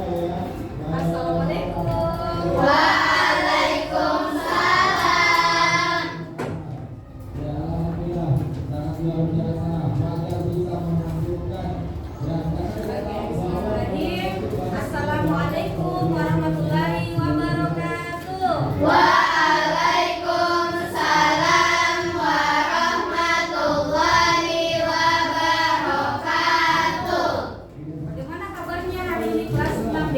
Assalamualaikum. Waalaikumsalam. Ya alhamdulillah, sangat luar biasa. Maka bisa mengajukan dan Assalamualaikum warahmatullahi wabarakatuh. Waalaikumsalam warahmatullahi wabarakatuh. Bagaimana kabarnya hari ini kelas 6B?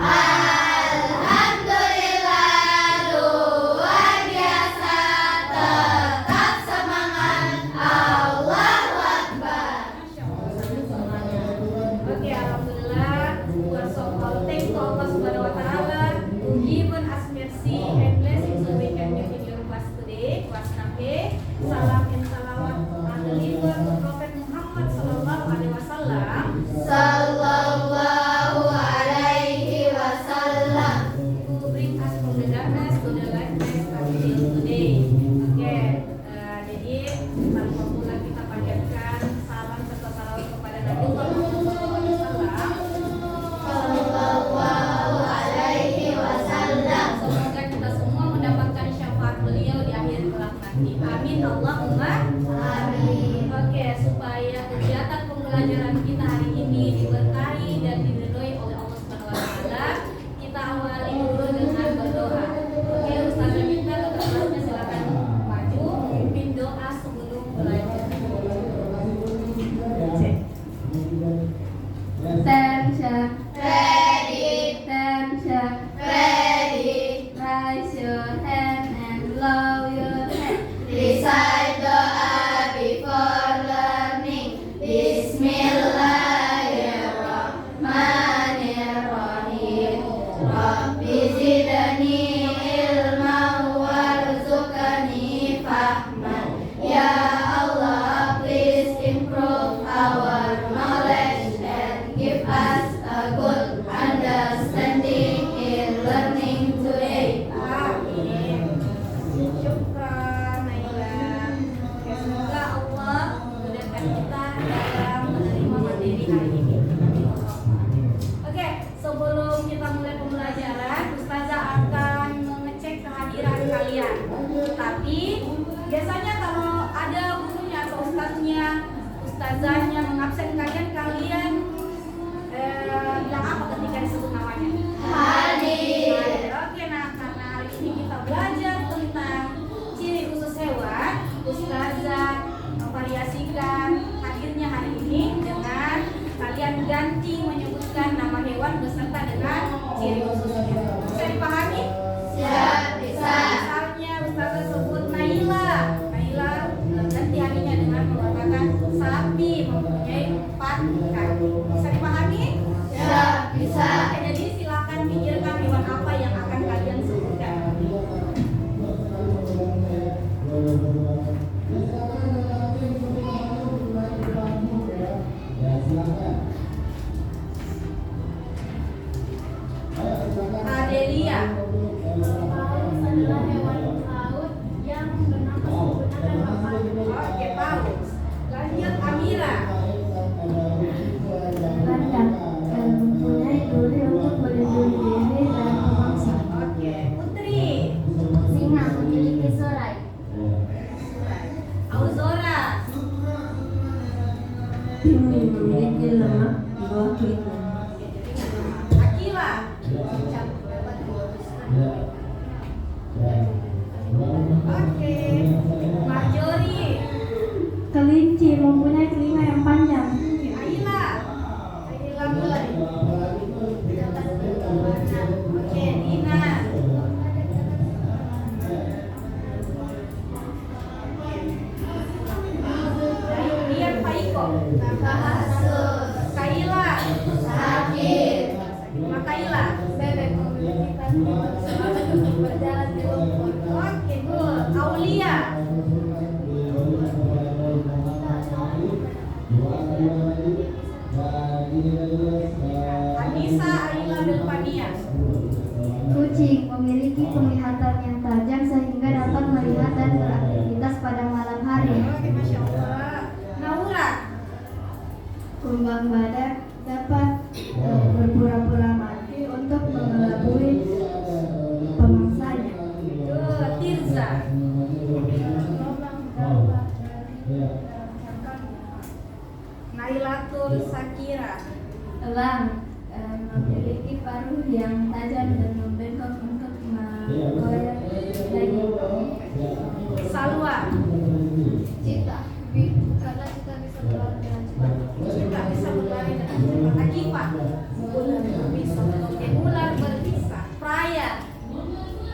Alhamdulillah luar biasa, tetap semangat, Allahu Akbar. Masya Allah, sangat semangat. Oke, alhamdulillah. We're so all thanks to Allah Subhanahu wa Ta'ala to given us mercy and blessings so we can meet in your class today, class 6B. Salam and salawat are delivered to Prophet Muhammad Sallallahu Alaihi Wasallam. Sallallahu alaihi wasallam. To bring us from the darkness to the lightness until today. Oke, jadi tanpa pula kita panjatkan salam serta salawat kepada Nabi Muhammad SAW. Sallallahu alaihi wasallam. Semoga kita semua mendapatkan syafaat beliau di akhir kelak nanti. Amin Allahumma. Amin. Oke, supaya kegiatan pembelajaran kita hari ini diberkahi dan diridhoi oleh Allah Subhanahu wa Ta'ala, kita awali dulu dengan berdoa. Oke, Ustazah minta kakak kelasnya silakan maju memimpin doa sebelum belajar. Cek. Attention. Ready. Attention. Ready. Raise your hand and blow your hand. Recite doa before learning. Bismillahirrahmanirrahim. Rabbi zidni ilman warzuqni fahman. Ya Allah, please improve our knowledge and give us a good understanding in learning today. Amin. Syukran Naila. Oke, semoga Allah memudahkan kita dalam menerima materi hari ini. Oke, sebelum kita mulai pembelajaran, Ustazah akan mengecek kehadiran kalian. Tapi biasanya kalau ada gurunya atau ustazahnya mengabsen kalian bilang apa ketika disebut namanya? Hadir. Oke, nah karena hari ini kita belajar tentang ciri khusus hewan, Ustazah memvariasikan hadirnya hari ini dengan kalian ganti menyebutkan nama hewan beserta dengan ciri khususnya. Bisa dipahami? Siap, bisa. Misalnya Ustazah sebut Naila ganti harinya dengan mengatakan sapi mempunyai 4 kaki. Bisa dipahami? Siap, bisa. Oke, jadi silakan pikirkan hewan apa yang akan kalian sebutkan. Ya silakan. Adelia. Paus adalah hewan laut yang bernafas menggunakan papan. Oke, paus. Lanjut Amira. Ganda mempunyai duri untuk melindungi diri dan pemangsa. Oke, Putri. Singa memiliki sorai. Auzora. Memiliki lemak di bawah kulitnya. Akila. Oke. Marjorie. Kelinci mempunyai telinga yang panjang. Aila. Aila mulai. Oke, Dina. Dian Faiko. Kaila. Sakit. Makaila. Bebek memiliki kaki berjalan di lumpur. Oke, good. Aulia. Anissa Aila Delpania. Kucing memiliki penglihatan yang tajam sehingga dapat melihat dan beraktivitas pada malam hari. Oke, Masya Allah. Naura. Kumbang badak dapat berpura-pura memiliki paruh yang tajam dan membengkok untuk menggoyang daging. Salwa. Cita, karena cita bisa berlari dengan cepat. Cita bisa berlari dengan cepat. Akifah. Ular berbisa. Oke, ular berbisa. Praya.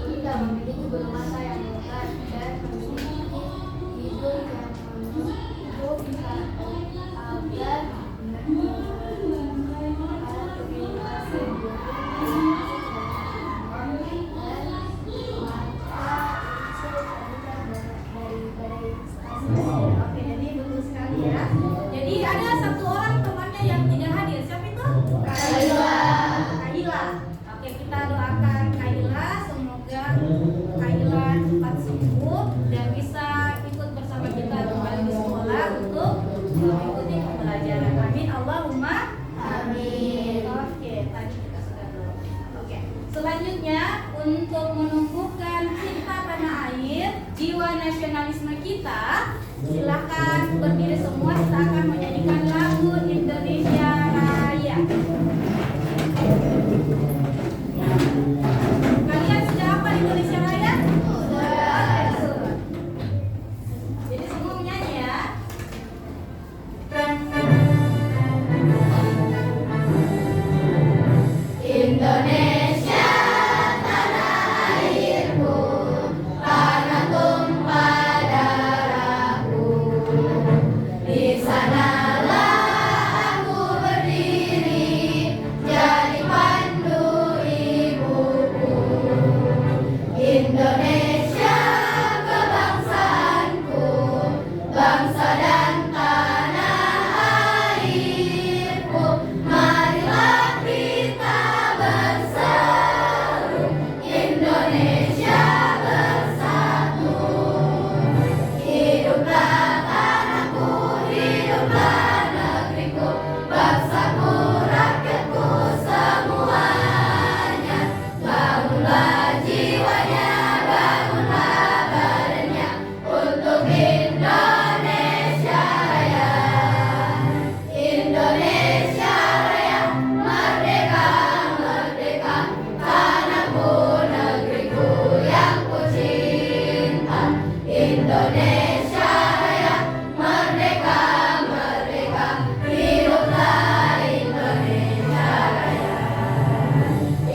Kita memiliki bulu mata yang lebat dan memiliki hidung yang menutup agar Oke, jadi betul sekali ya. Jadi ada satu orang temannya yang tidak hadir. Siapa itu? Kaila. Kaila. Oke, kita doakan Kaila, semoga Kaila cepat sembuh dan bisa ikut bersama kita kembali di sekolah untuk mengikuti pembelajaran. Amin. Allahumma amin. Oke, tadi kita sudah doa. Oke. Selanjutnya untuk menumbuhkan cinta tanah air, jiwa nasionalisme kita, silakan berdiri semua. Kita akan menyanyikan lagu Indonesia Raya. Kalian sudah hafal Indonesia Raya? Sudah. Jadi semua menyanyi ya. Indonesia tanah airku, tanah tumpah darahku. Di sanalah aku berdiri, jadi pandu ibuku. Indonesia kebangsaanku, bangsa dan tanah airku. Marilah kita bersatu, Indonesia bersatu. Hiduplah tanahku, hiduplah negeriku, bangsaku, rakyatku semuanya. Bangunlah jiwanya, bangunlah badannya untuk Indonesia Raya. Indonesia Raya, merdeka, merdeka, tanahku, negeriku yang ku cinta. Indonesia Raya, merdeka, merdeka, hiduplah Indonesia Raya.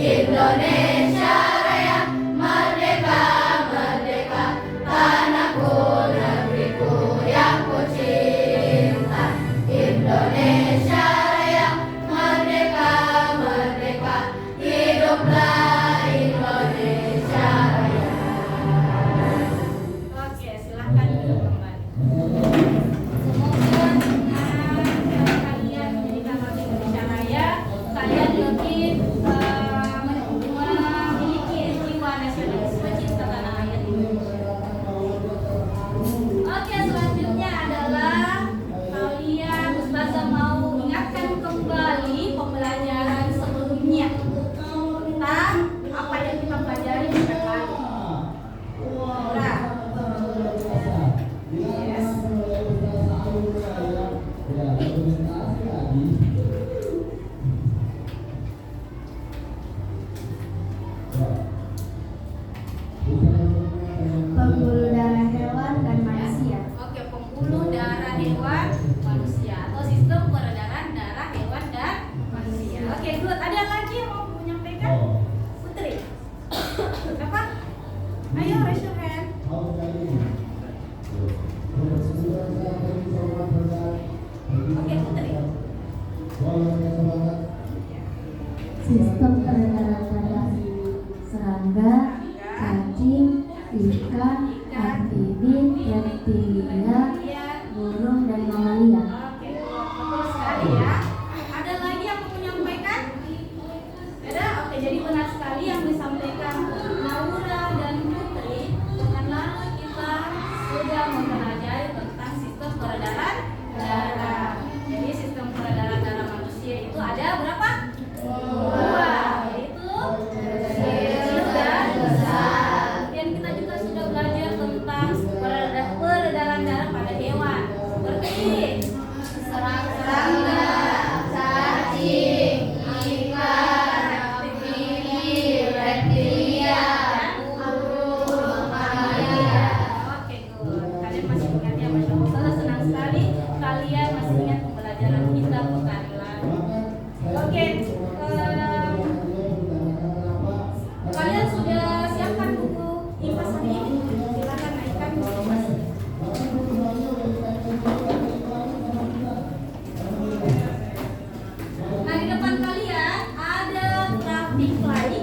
Indonesia Raya, merdeka, merdeka, tanahku, negeriku yang ku cinta. Indonesia Raya, merdeka, merdeka, hiduplah Indonesia Raya. Oke, silahkan duduk kembali. Semoga dengan kalian menjadikan lagu Indonesia Raya, kalian lebih memiliki jiwa nasionalisme, cinta tanah air ini. Oke, selanjutnya adalah kalian Ustazah mau ingatkan kembali pembelajaran sebelumnya tentang apa yang kita pelajari pada kali. Laura. Yes. pembuluh darah hewan dan manusia. Oke, pembuluh darah hewan manusia atau sistem peredaran darah hewan dan manusia. Oke, good. Ada lagi yang mau menyampaikan? Putri. Apa? Ayo raise your hand. Oke, Putri. Sistem peredaran darah serangga, cacing, ikan, amfibi, reptilia, burung dan mamalia. Oke, betul sekali ya. Ada lagi yang mau menyampaikan? Ada? Oke, jadi benar sekali yang disampaikan Laura dan Putri. Dengan lalu kita sudah mempelajari tentang sistem peredaran darah. Jadi sistem peredaran darah manusia itu ada berapa? Dua, yaitu kecil dan besar. Kemudian kita juga sudah belajar tentang peredaran darah butterfly,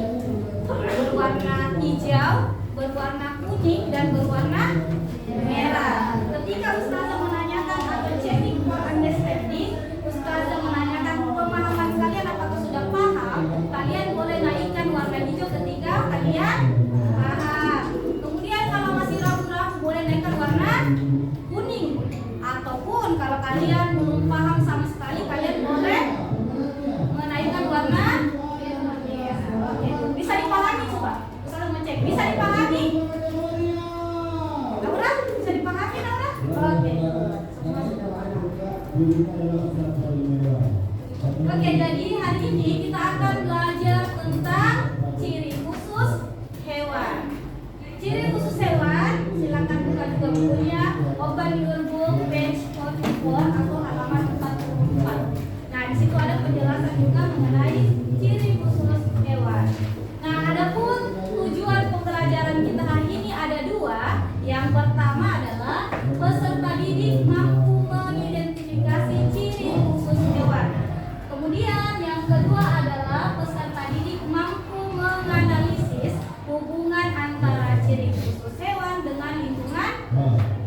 berwarna hijau, berwarna kuning, dan berwarna merah. Ketika Ustazah menanyakan atau checking for understanding, Ustazah menanyakan pemahaman kalian apakah sudah paham, kalian boleh naikkan warna hijau ketika kalian paham. Kemudian kalau masih ragu-ragu boleh naikkan warna kuning. Ataupun kalau kalian belum paham sama sekali, kalian boleh menaikkan warna merah. Oke, bisa dipahami coba? Ustazah mau cek, bisa dipahami? Naura, bisa dipahami Naura? Oke. Oke, jadi hari ini kita akan belajar tentang ciri khusus hewan. Ciri khusus hewan, silakan buka juga bukunya, open your book page 44 atau halaman 44. Nah, di situ ada penjelasan juga mengenai ciri khusus hewan. Nah, adapun tujuan pembelajaran kita hari ini ada dua. Yang pertama adalah peserta didik mampu mengidentifikasi ciri khusus hewan. Kemudian yang kedua adalah peserta didik mampu menganalisis hubungan antara ciri khusus hewan dengan lingkungan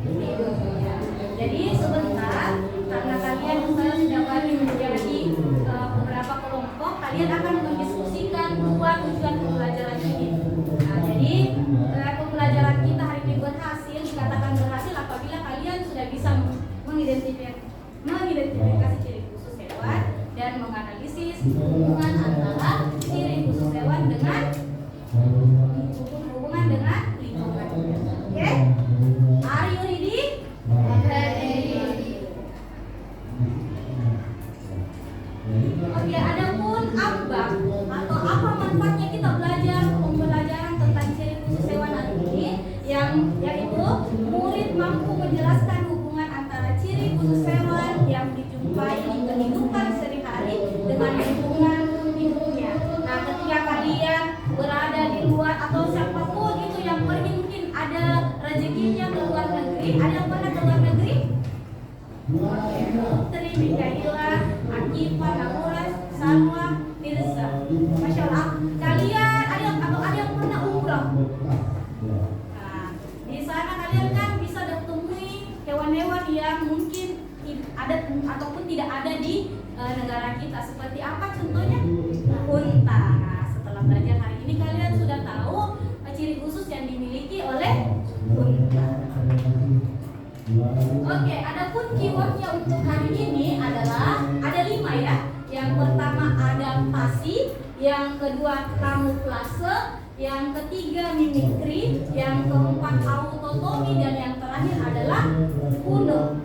hidupnya. Jadi sebentar, karena kalian sudah bagi menjadi beberapa kelompok, kalian akan mendiskusikan dua tujuan pembelajaran ini. Nah, jadi pembelajaran kita hari ini berhasil, dikatakan berhasil apabila kalian sudah bisa mengidentifikasi ciri khusus hewan dan menganalisis hubungan antara ciri khusus hewan dengan hubungan dengan lingkungan. Oke? Are you ready? Oke, adapun apa atau apa manfaatnya kita belajar pembelajaran tentang ciri khusus hewan hari ini, yaitu murid mampu menjelaskan hubungan antara ciri khusus hewan yang dijumpai di kehidupan sehari-hari dengan lingkungan hidupnya. Nah, ketika kalian berada di luar atau siapapun itu yang pergi, mungkin ada rezekinya ke luar negeri, ada yang pernah ke luar negeri? Putri, Mikaela, Akifah, Naura, Salwa, Mirza. Masya Allah, kalian ada yang pernah umrah? Nah, di sana kalian kan bisa temui hewan-hewan yang mungkin ada ataupun tidak ada di negara kita. Seperti apa contohnya? Unta. Nah, setelah belajar hari ini kalian sudah tahu ciri khusus yang dimiliki oleh unta. Oke, adapun keywordnya untuk hari ini adalah ada 5 ya. Yang pertama adaptasi, yang kedua kamuflase, yang ketiga mimikri, yang keempat autotomi, dan yang terakhir adalah kuno.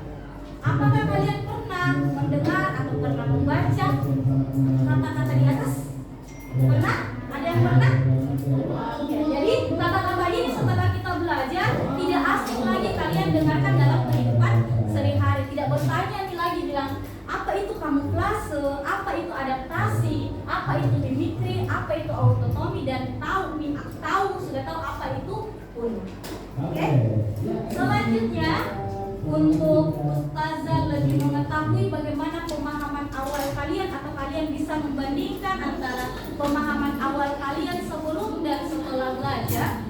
Apakah kalian pernah mendengar atau pernah membaca kata-kata di atas? Pernah? Ada yang pernah? Oke, jadi kata-kata ini setelah kita belajar tidak asing lagi kalian dengarkan dalam kehidupan sehari-hari. Tidak bertanya lagi bilang apa itu kamuflase, apa itu adaptasi, apa itu mimikri, apa itu autotomi, dan sudah tahu apa itu kuno. Oke? Selanjutnya, untuk Ustazah lebih mengetahui bagaimana pemahaman awal kalian atau kalian bisa membandingkan antara pemahaman awal kalian sebelum dan setelah belajar,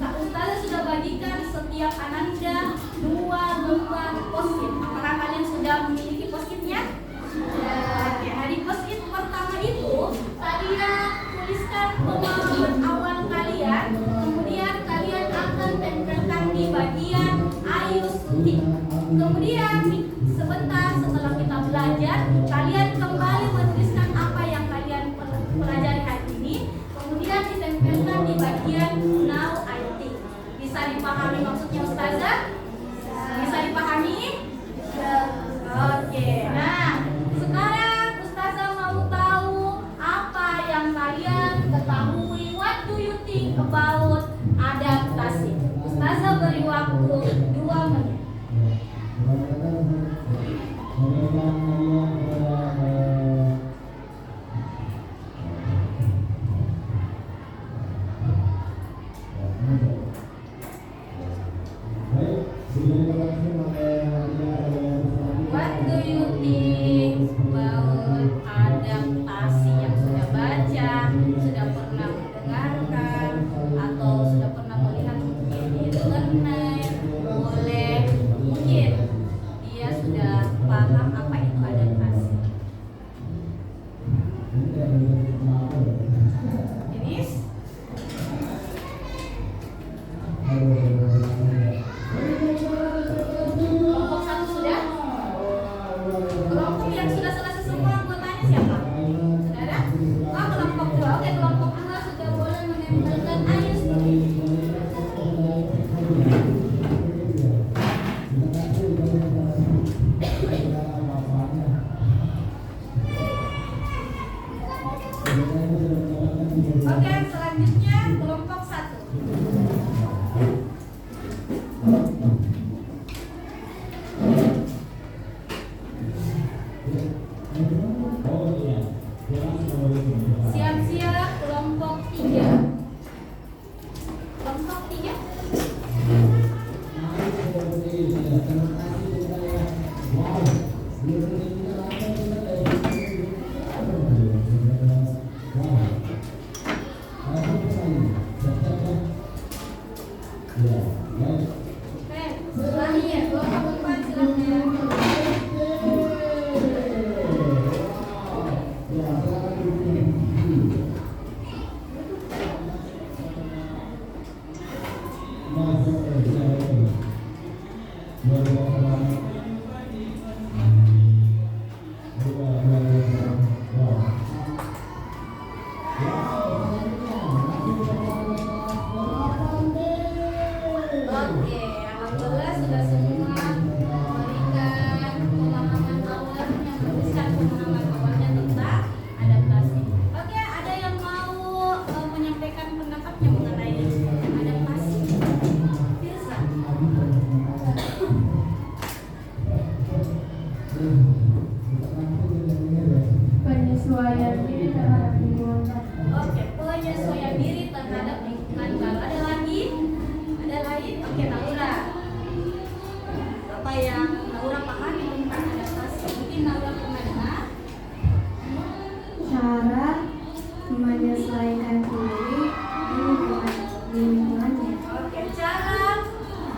Ustazah sudah bagikan setiap ananda 2 lembar post-it. Apakah kalian sudah memiliki post-itnya? Oke, hari post-it pertama itu kalian tuliskan pemahaman awal kalian, kemudian kalian akan tempelkan di bagian ayu suntik. Kemudian sebentar setelah kita belajar, kalian kembali menuliskan apa yang kalian pelajari hari ini, kemudian ditempelkan di bagian now I think. Bisa dipahami maksudnya Ustazah? Bisa dipahami? Oke, nah sekarang Ustazah mau tahu apa yang kalian ketahui. What do you think about adaptasi? Ustazah beri waktu 2 menit. What do you think about adaptasi? Yang sudah baca, sudah Oke, selanjutnya kelompok 1. Siap-siap kelompok 3. Kelompok 3. Oke, selanjutnya kelompok 4 silakan. Oke, alhamdulillah sudah semua memberikan pemahaman awal yang merumuskan pemahaman awalnya tentang adaptasi. Oke, ada yang mau menyampaikan pendapatnya mengenai adaptasi? Bisa. Penyesuaian diri terhadap lingkungan. Oke, penyesuaian diri terhadap lingkungan baru. Ada lagi? Ada lain? Oke, Naura. Apa yang Naura pahami tentang adaptasi? Mungkin Naura pernah dengar? Cara menyesuaikan diri di lingkungannya. Oke, cara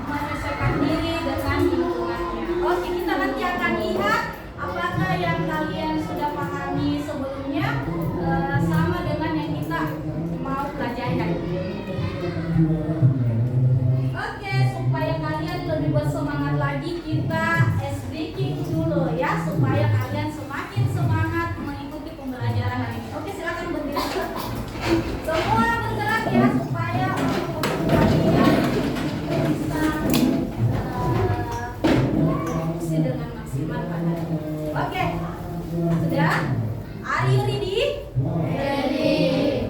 menyesuaikan diri dengan lingkungannya. Oke, kita nanti akan lihat apakah yang kalian sudah pahami sebelumnya sama dengan yang kita mau pelajari hari ini. Oke, supaya kalian lebih bersemangat lagi, kita ice breaking dulu ya, supaya kalian semakin semangat mengikuti pembelajaran hari ini. Oke, silakan berdiri. Semua bergerak ya, supaya kalian bisa berfungsi dengan maksimal pada hari ini. Oke, sudah? Are you ready? Ready.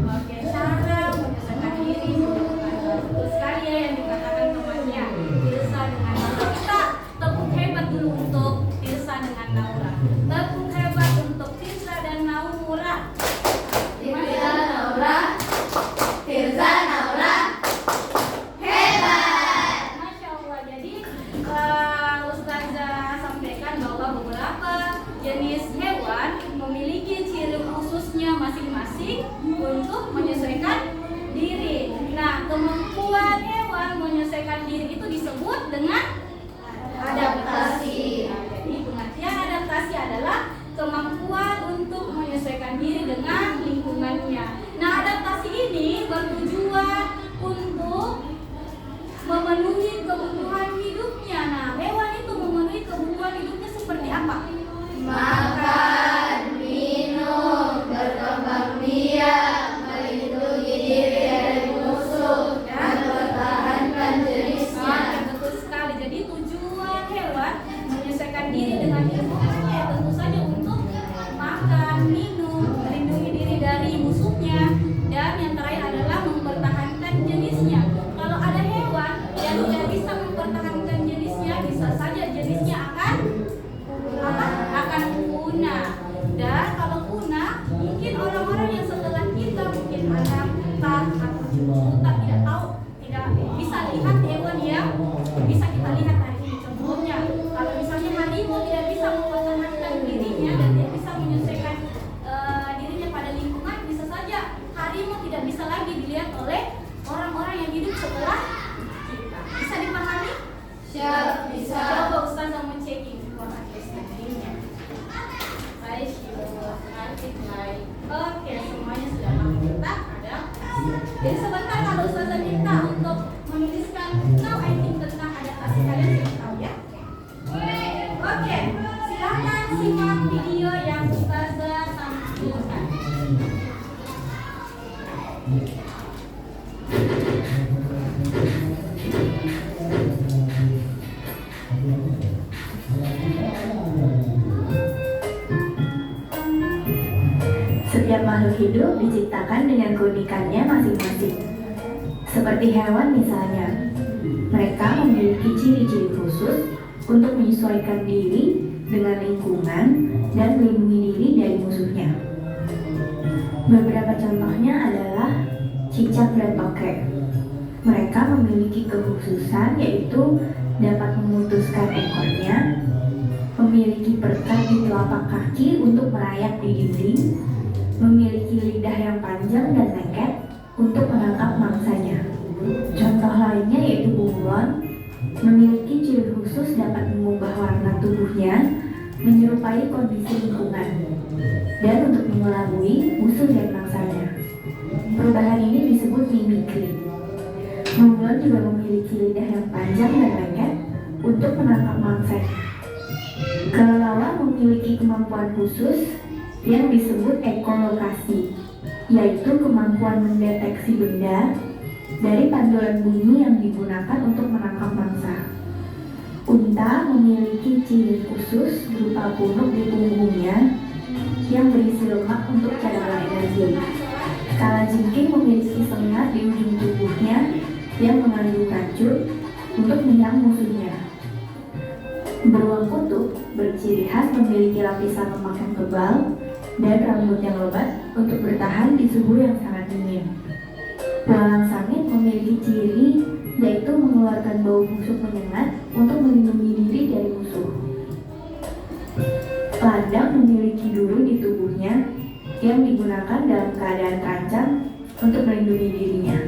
Oke, cara menyelesaikan diri. Betul sekali ya yang dikatakan temannya. Tirsa dengan Naura. Kita tepuk hebat dulu untuk Tirsa dengan Naura. Tepuk hebat untuk Tirsa dan Naura. Tirsa, Naura. Tirsa, Naura. Hebat. Masya Allah. Jadi Ustazah sampaikan bahwa beberapa jenis hewan memiliki ciri khususnya masing-masing untuk menyesuaikan diri. Nah, kemampuan hewan menyesuaikan diri itu disebut dengan adaptasi. Nah, jadi pengertian adaptasi adalah kemampuan untuk menyesuaikan diri dengan lingkungannya. Nah, adaptasi ini bertujuan untuk memenuhi kebutuhan hidupnya. Nah, hewan itu memenuhi kebutuhan hidupnya seperti apa? Makan, minum, berkembang biak, melindungi diri dari musuh, dan mempertahankan jenisnya. Betul sekali. Jadi tujuan hewan menyesuaikan diri dengan lingkungannya ya tentu saja untuk makan, minum, melindungi diri dari musuhnya, dan yang terakhir adalah mempertahankan jenisnya. Kalau ada hewan yang tidak bisa mempertahankan jenisnya, bisa saja jenisnya akan punah. Dan kalau punah, mungkin orang-orang yang setelah kita, mungkin anak atau kita tidak tahu, tidak bisa lihat hewan yang bisa kita lihat hari ini. Contohnya, kalau misalnya harimau tidak bisa mempertahankan dirinya dan tidak bisa menyesuaikan dirinya pada lingkungan, bisa saja harimau tidak bisa lagi dilihat oleh orang-orang yang hidup setelah kita. Bisa dipahami? Siap, bisa. Coba Ustazah mau checking informasinya. Baik, baik. Oke, semuanya sudah mampu. Kita adaptasi. Jadi sebentar kalau Ustazah minta untuk menuliskan now I think tentang adaptasi, kalian sudah tahu ya? Oke, silakan simak video yang Ustazah tampilkan. Setiap makhluk hidup diciptakan dengan keunikannya masing-masing. Seperti hewan misalnya, mereka memiliki ciri-ciri khusus untuk menyesuaikan diri dengan lingkungan dan melindungi diri dari musuhnya. Beberapa contohnya adalah cicak dan tokek. Mereka memiliki kekhususan yaitu dapat memutuskan ekornya, memiliki perekat di telapak kaki untuk merayap di dinding, memiliki lidah yang panjang dan lengket untuk menangkap mangsanya. Contoh lainnya yaitu bunglon, memiliki ciri khusus dapat mengubah warna tubuhnya menyerupai kondisi lingkungan dan untuk mengelabui musuh dan mangsanya. Perubahan ini disebut mimikri. Bunglon juga memiliki lidah yang panjang dan lengket untuk menangkap mangsanya. Kelelawar memiliki kemampuan khusus yang disebut ekolokasi, yaitu kemampuan mendeteksi benda dari pantulan bunyi yang digunakan untuk menangkap mangsa. Unta memiliki ciri khusus berupa punuk di punggungnya yang berisi lemak untuk cadangan energi. Kalajengking memiliki sengat di ujung tubuhnya yang mengandung racun untuk menyerang musuhnya. Beruang kutub berciri khas memiliki lapisan lemak yang tebal dan rambut yang lebat untuk bertahan di suhu yang sangat dingin. Walang sangit memiliki ciri yaitu mengeluarkan bau busuk menyengat untuk melindungi diri dari musuh. Ladang memiliki duri di tubuhnya yang digunakan dalam keadaan terancam untuk melindungi dirinya.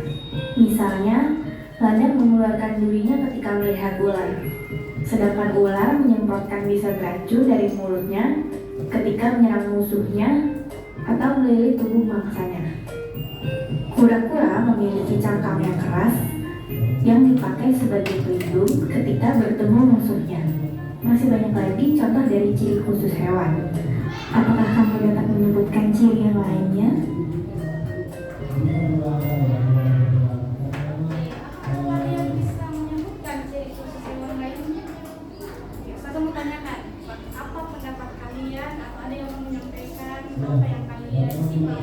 Misalnya, ladang mengeluarkan durinya ketika melihat ular, sedangkan ular menyemprotkan bisa beracun dari mulutnya ketika menyerang musuhnya atau melilit tubuh mangsanya. Kura-kura memiliki cangkang yang keras yang dipakai sebagai pelindung ketika bertemu musuhnya. Masih banyak lagi contoh dari ciri khusus hewan. Apakah kamu dapat menyebutkan ciri yang lainnya? Apakah kalian bisa menyebutkan ciri khusus hewan lainnya? Saya mau tanyakan, apa pendapat kalian? Atau ada yang mau menyampaikan apa yang kalian simak?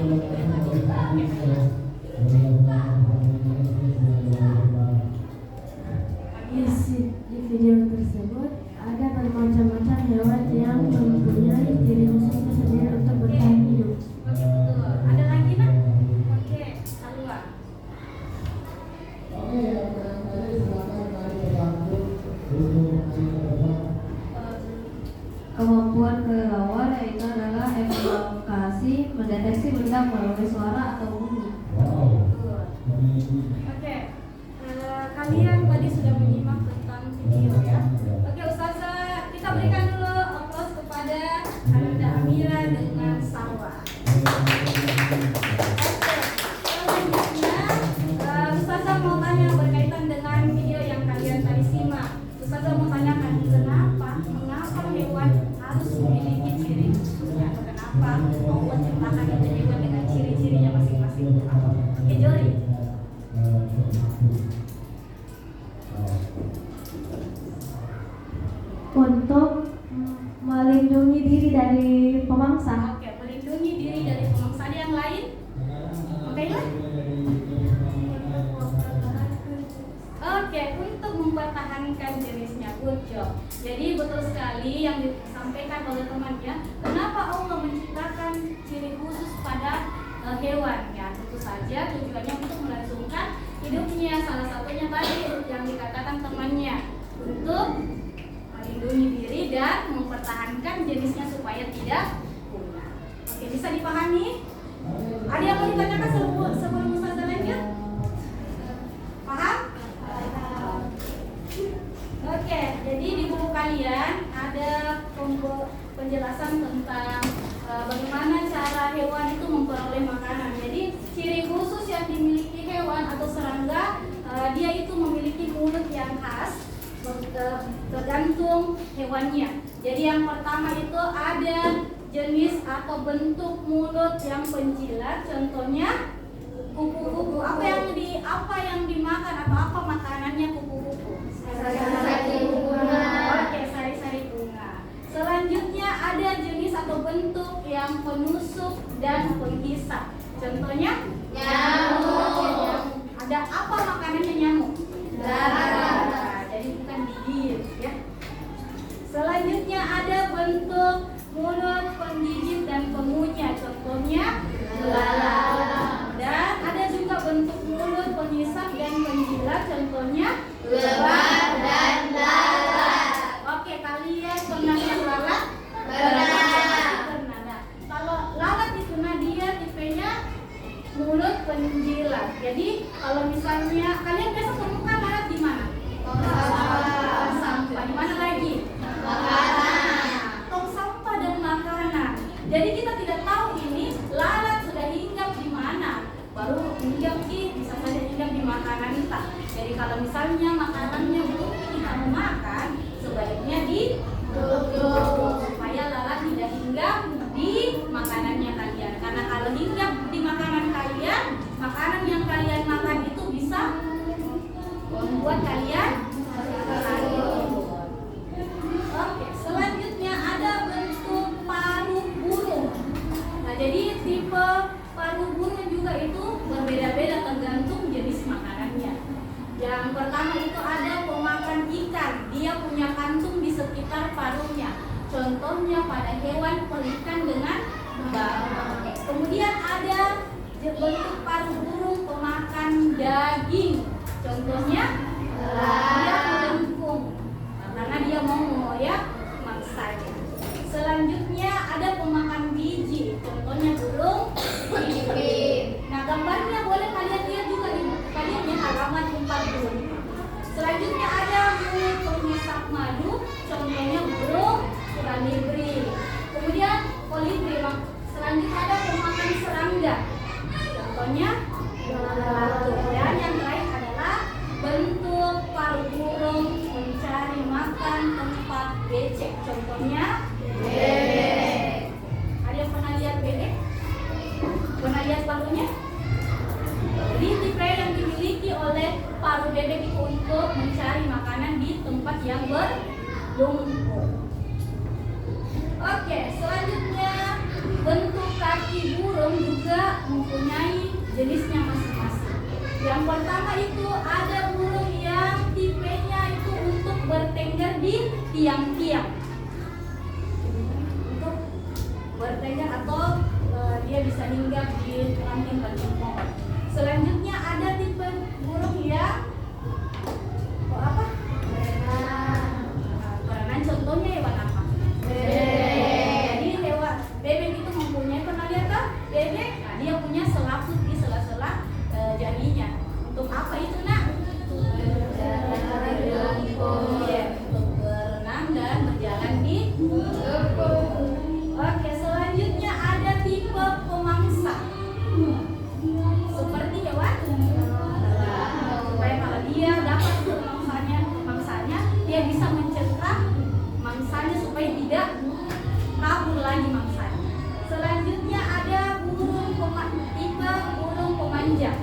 Untuk melindungi diri dari pemangsa. Oke, melindungi diri dari pemangsa. Ada yang lain? Oke lah. Oke, untuk mempertahankan jenisnya. Good job. Jadi betul sekali yang disampaikan oleh temannya. Kenapa Allah menciptakan ciri khusus pada hewan? Ya, tentu saja tujuannya untuk melangsungkan hidupnya. Salah satunya tadi yang dikatakan temannya, untuk melindungi diri dan mempertahankan jenisnya supaya tidak punah. Oke, bisa dipahami? Ada yang mau ditanyakan sebelum Ustaz lanjut? Paham? Oke, jadi di buku kalian ada penjelasan tentang bagaimana cara hewan itu memperoleh makanan. Jadi ciri khusus yang dimiliki hewan atau serangga, dia itu memiliki mulut yang khas, tergantung hewannya. Jadi yang pertama itu ada jenis atau bentuk mulut yang penjilat, contohnya kupu-kupu. Apa yang dimakan atau apa makanannya kupu-kupu? Sari-sari bunga. Oke, sari-sari bunga. Selanjutnya ada jenis atau bentuk yang penusuk dan penghisap. Contohnya nyamuk. Ada apa makanannya nyamuk? Darah. Jadi bukan gigit ya. Selanjutnya ada bentuk mulut penggigit dan pengunyah. Contohnya belalang. Dan ada juga bentuk mulut penghisap dan penjilat. Contohnya lebah dan lalat. Oke, kalian pernah lihat lalat? Pernah. Nah, kalau lalat itu dia tipenya mulut penjilat. Jadi kalau misalnya kalian biasa temukan lalat di mana? Sampah. Di mana lagi? Makanan. Tong sampah dan makanan. Jadi kita tidak tahu ini lalat sudah hinggap di mana. Baru hinggap bisa saja hinggap di makanan kita. Jadi kalau misalnya makanannya belum kita mau makan, sebaiknya ditutup supaya lalat tidak hinggap di makanannya kalian. Karena kalau hinggap di makanan kalian, makanan yang kalian makan itu bisa membuat kalian sakit. Oke, selanjutnya ada bentuk paruh burung. Nah, jadi tipe paruh burung juga itu berbeda-beda tergantung jenis makanannya. Yang pertama itu ada pemakan ikan. Dia punya kantung di sekitar paruhnya. Contohnya pada hewan pelikan dengan bawang. Kemudian ada bentuk paruh burung pemakan daging. Contohnya dia melengkung. Karena dia mau mengoyak mangsanya. Selanjutnya ada pemakan biji, contohnya burung pipit. Nah, gambarnya boleh kalian lihat juga di buku kalian ya, halaman 45. Selanjutnya ada mulut penghisap madu, contohnya burung kolibri. Kemudian kolibri. Selanjutnya ada pemakan serangga, contohnya belatung. Dan yang terakhir adalah bentuk paruh burung mencari makan tempat becek, contohnya bebek. Ada yang pernah lihat bebek? Pernah lihat paruhnya? Jadi tipe yang dimiliki oleh paruh bebek itu untuk mencari makanan di tempat yang berlumpur. Oke, selanjutnya bentuk kaki burung juga mempunyai jenisnya masing-masing. Yang pertama itu ada burung yang tipenya itu untuk bertengger di tiang-tiang. Untuk bertengger atau dia bisa hinggap di ranting-ranting pohon. Selanjutnya ada tipe burung yang berenang. Contohnya hewan apa? Bebek. Jadi hewan bebek itu mempunyai, pernah lihat kan? Bebek, nah, dia punya selaput di sela-sela jarinya. Untuk apa itu, nak? Untuk berenang dan berjalan di lumpur. Oke, selanjutnya ada tipe pemangsa. Seperti hewan supaya kalau dia dapat mangsanya, dia bisa mencegah mangsanya supaya tidak kabur lagi mangsanya. Selanjutnya ada tipe burung pemanjat.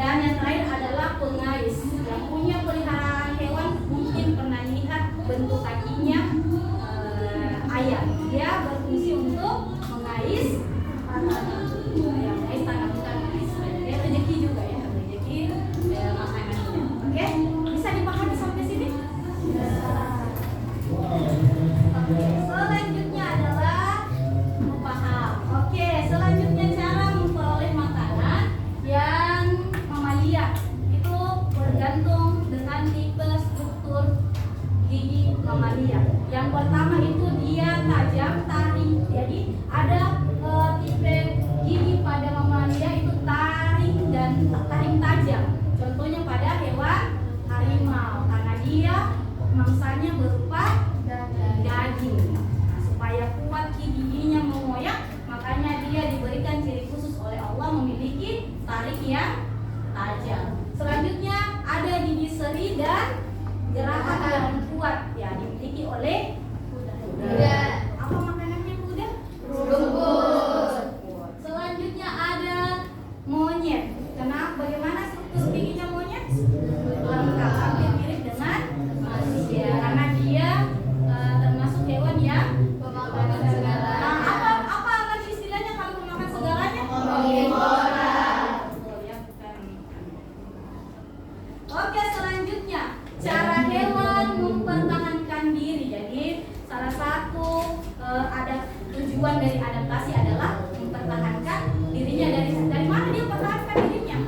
Dan yang terakhir adalah pengais. Yang punya peliharaan hewan mungkin pernah lihat bentuk kakinya ayam. Dia berfungsi untuk mengais tanah, bukan mengais. Dia rezeki juga ya, rezeki makanannya. Oke, bisa dipahami sampai sini? Oke, selanjutnya adalah paham. Oke, selanjutnya cara memperoleh makanan yang mamalia. Itu bergantung dengan tipe struktur gigi mamalia. Yang pertama itu dia tajam, taring. Jadi ada tipe gigi pada mamalia itu taring dan taring tajam. Contohnya pada hewan harimau karena dia mangsanya berupa daging. Nah, supaya kuat giginya mengoyak, makanya dia diberikan ciri khusus oleh Allah memiliki taring yang tajam. Selanjutnya ada gigi seri dan gerakan yang kuat ya dimiliki oleh kuda. Apa makanannya kuda? Rumput. Selanjutnya ada monyet. Bagaimana struktur giginya monyet? Lengkap, hampir mirip dengan manusia karena dia termasuk hewan yang pemakan segala. Nah, apa kan istilahnya kalau pemakan segalanya? Oke, selanjutnya cara hewan mempertahankan diri. Jadi salah satu ada tujuan dari adaptasi adalah mempertahankan dirinya dari mana dia mempertahankan dirinya?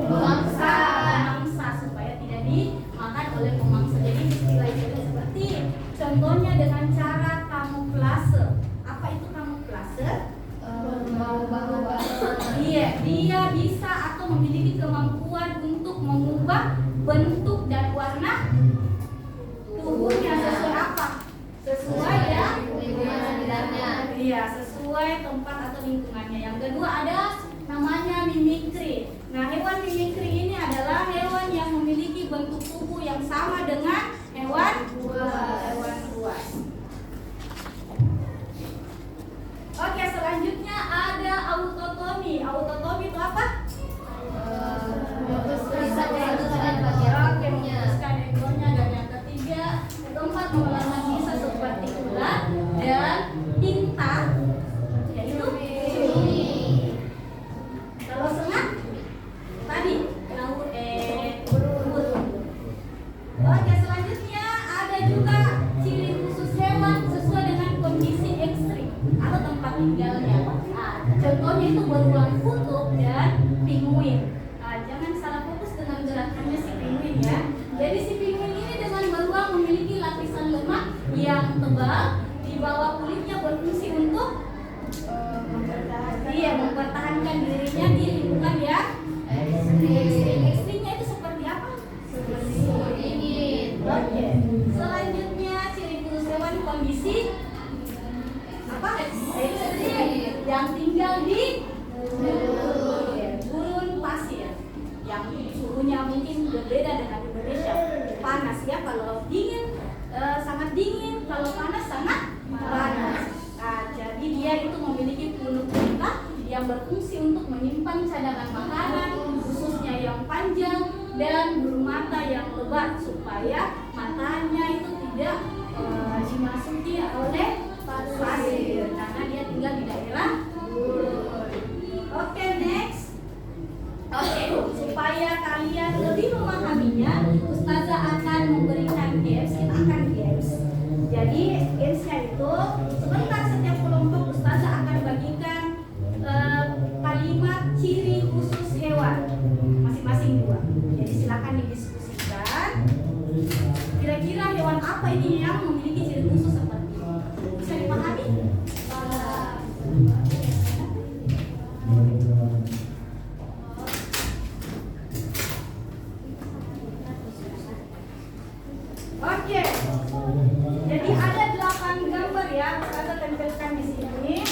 Pemangsa supaya tidak dimakan oleh pemangsa. Jadi istilah-istilah seperti contohnya dengan cara kamuflase. Apa itu kamuflase? Dia bisa atau memiliki kemampuan untuk mengubah bentuk dan warna tubuhnya sesuai apa? Sesuai ya lingkungan sekitarnya. Iya, sesuai tempat atau lingkungannya. Yang kedua ada namanya mimikri. Nah, hewan mimikri ini adalah hewan yang memiliki bentuk tubuh yang sama dengan hewan buas. Oke, selanjutnya ada autotomi. Autotomi itu apa? Memutuskan ekornya. Dan yang ketiga, keempat mengeluarkan bisa seperti ular dan tinta, yaitu kalau sengat tadi berut. Oke, selanjutnya ada juga ciri khusus hewan sesuai dengan kondisi ekstrim atau tempat tinggalnya. Nah, contohnya itu beruang kutub dan pinguin. Nah, jangan salah fokus dengan gerakannya si pinguin ya. Jadi si pinguin ini dengan beruang memiliki lapisan lemak yang tebal di bawah kulitnya, berfungsi untuk mempertahankan dirinya di lingkungan yang ekstrim. Ekstrimnya itu seperti apa? Seperti suhu dingin. Oke. Selanjutnya ciri khusus hewan kondisi apa? Ekstrim yang tinggal di gurun pasir yang suhunya mungkin berbeda dengan Indonesia. Panas ya, kalau dingin sangat dingin, kalau panas sangat panas. Nah, jadi dia itu memiliki punuk pita yang berfungsi untuk menyimpan cadangan makanan, khususnya yang panjang, dan bulu mata yang lebat supaya matanya itu tidak dimasuki oleh pasir karena dia tinggal di daerah gurun. Oke, next. Oke, supaya kalian lebih memahaminya, Ustazah akan memberikan games. Kita akan games. Jadi gamesnya itu sebentar, setiap kelompok Ustazah akan bagikan kalimat ciri khusus hewan masing-masing 2. Jadi silakan didiskusikan. Kira-kira hewan apa ini yang memiliki ciri khusus seperti ini? Bisa dipahami? Oke. Jadi ada 8 gambar ya, Ustazah tempelkan di sini.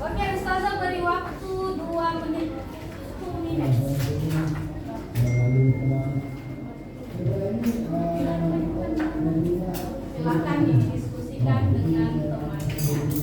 Oke, Ustazah beri waktu 2 menit. 2 menit. Silakan didiskusikan dengan teman-teman.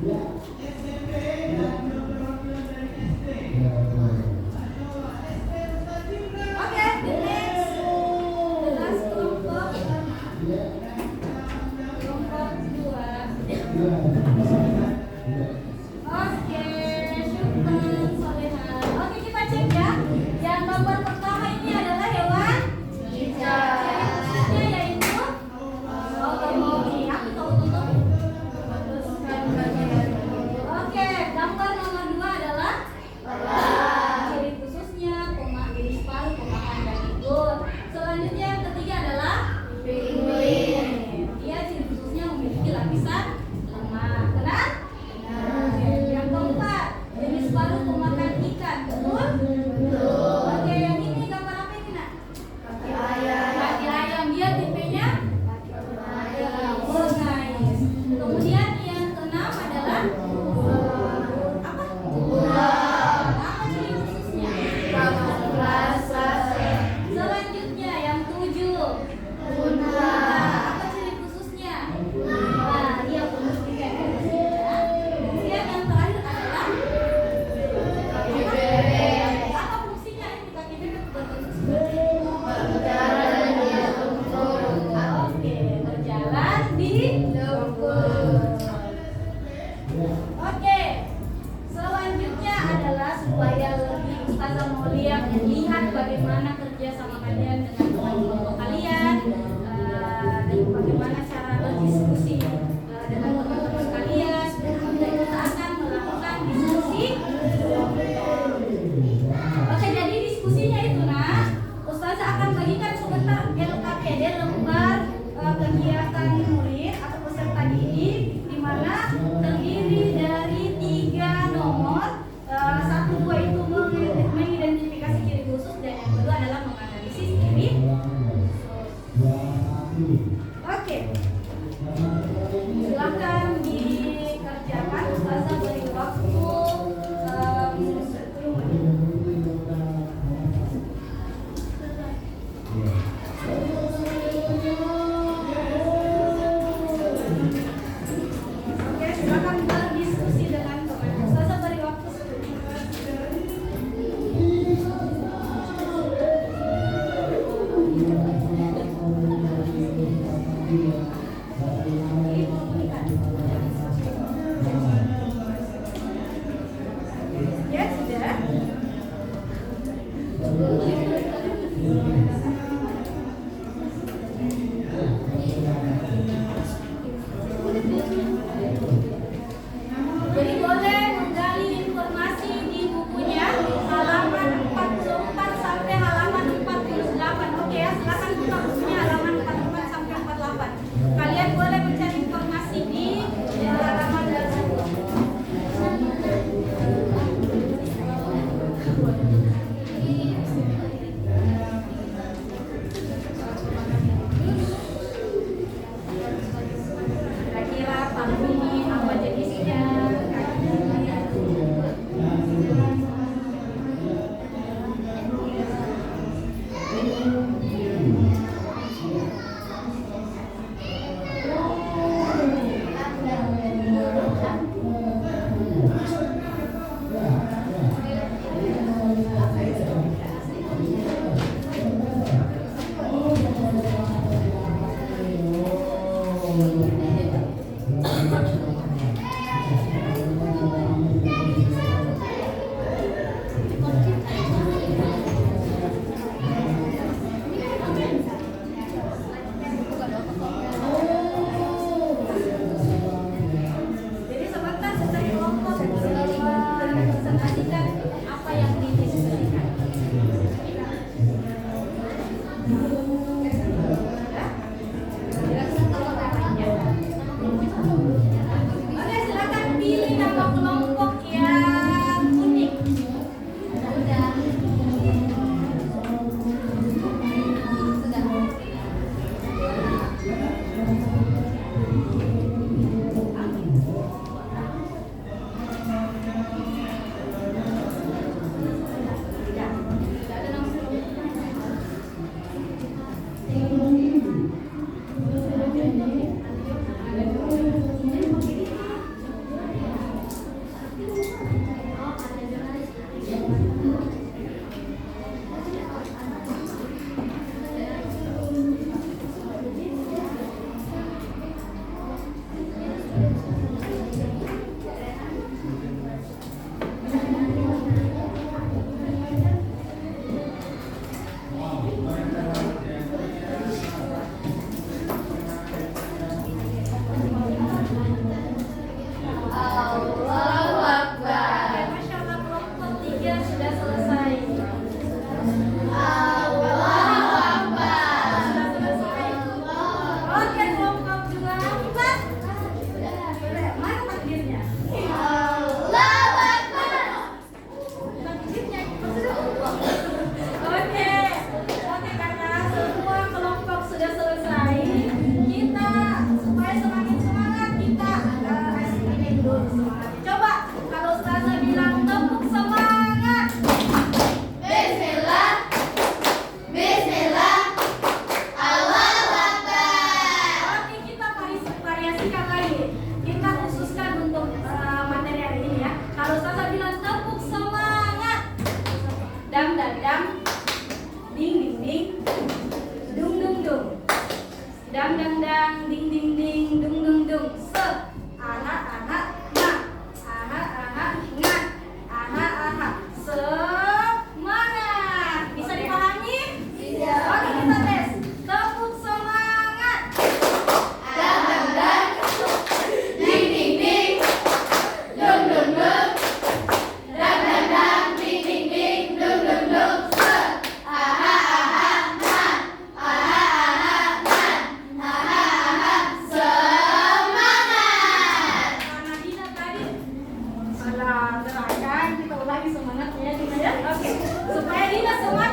Oke, the next, the last kelompok, kelompok 2. Oke, syukran soleha. Oke, kita cek ya. Yang gambar pertama ini adalah hewan cicak. Khususnya yaitu otomobil. Aku tahu tutup. Oke, gambar nomor 2 adalah ciri khususnya jenis paru pemakan ganggut. Selanjutnya yang ketiga adalah penguin. Dia ciri khususnya memiliki lapisan lemak. Benar? Oke, yang keempat jenis paru pemakan ikan. Betul? Oke, yang ini gambar apa ini nak? Kaki ayam. Dia tipenya nice. Kemudian yang keenam adalah apa? Apa ciri khususnya? Selanjutnya yang 7 apa ciri khususnya? Dia punya ikan. Kemudian yang terakhir adalah apa fungsinya ini kaki bebek berbentuk seperti oke, berjalan di lumpur. Oke, selanjutnya adalah supaya lebih Ustazah mau lihat bagaimana kerja sama kalian dengan teman kelompok kalian dan bagaimana cara berdiskusi dengan teman-teman kalian. Dan kita akan melakukan diskusi. Oke, jadi diskusinya itu nah, Ustazah akan bagikan sebentar LKPD lembar kegiatan murid atau peserta didik, di mana terdiri dari 3 nomor. 1, 2 itu mengidentifikasi ciri khusus dan yang kedua adalah menganalisis ciri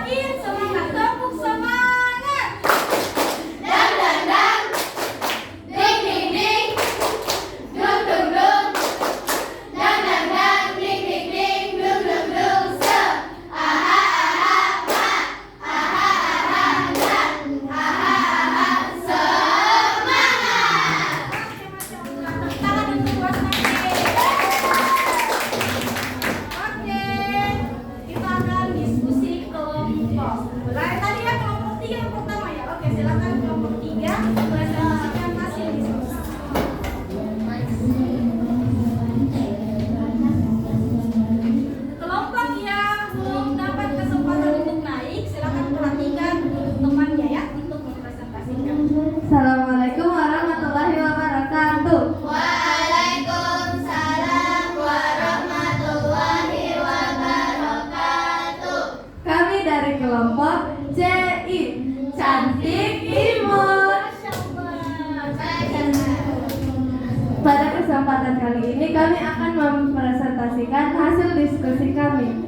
yakin, semangat, tepuk semangat. Dang dang dang, ding ding ding, dung dung dung, dang dang dang, ding ding ding, dung dung dung, se, aha aha ha, aha aha ha, aha aha, semangat. Oke, Masya Allah. Tepuk tangan untuk Was Nafi. Oke, kita akan diskusi kelompok. Mulai tadi ya kelompok 3 yang pertama ya. Oke, silakan kelompok 3 presentasikan hasil diskusi. Kelompok yang belum dapat kesempatan untuk naik, silakan perhatikan temannya ya untuk mempresentasikan. Assalamualaikum warahmatullahi wabarakatuh. Waalaikumsalam warahmatullahi wabarakatuh. Kami dari kelompok CI, Cantik Imut. Pada kesempatan kali ini kami akan mempresentasikan hasil diskusi kami.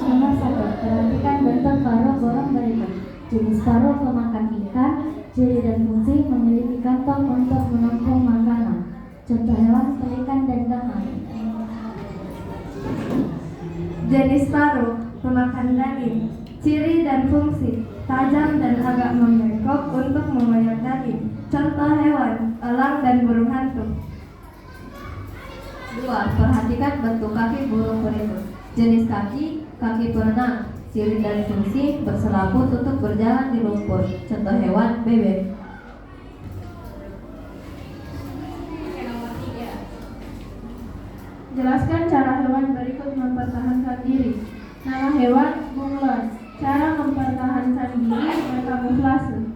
Nomor 1. Perhatikan bentuk paruh burung berikut. Jenis paruh pemakan ikan, ciri dan fungsi memiliki kantong untuk menampung makanan. Contoh hewan pelikan dan gaham. Jenis paruh pemakan daging, ciri dan fungsi tajam dan agak membengkok untuk mengoyak daging. Contoh hewan elang dan burung hantu. 2. Perhatikan bentuk kaki burung berikut. Jenis kaki, kaki berenang, ciri dan fungsi berselaput untuk berjalan di lumpur. Contoh hewan bebek. Oke, nomor 3. Jelaskan cara hewan berikut mempertahankan diri. Nama hewan bunglon. Cara mempertahankan diri berkamuflase.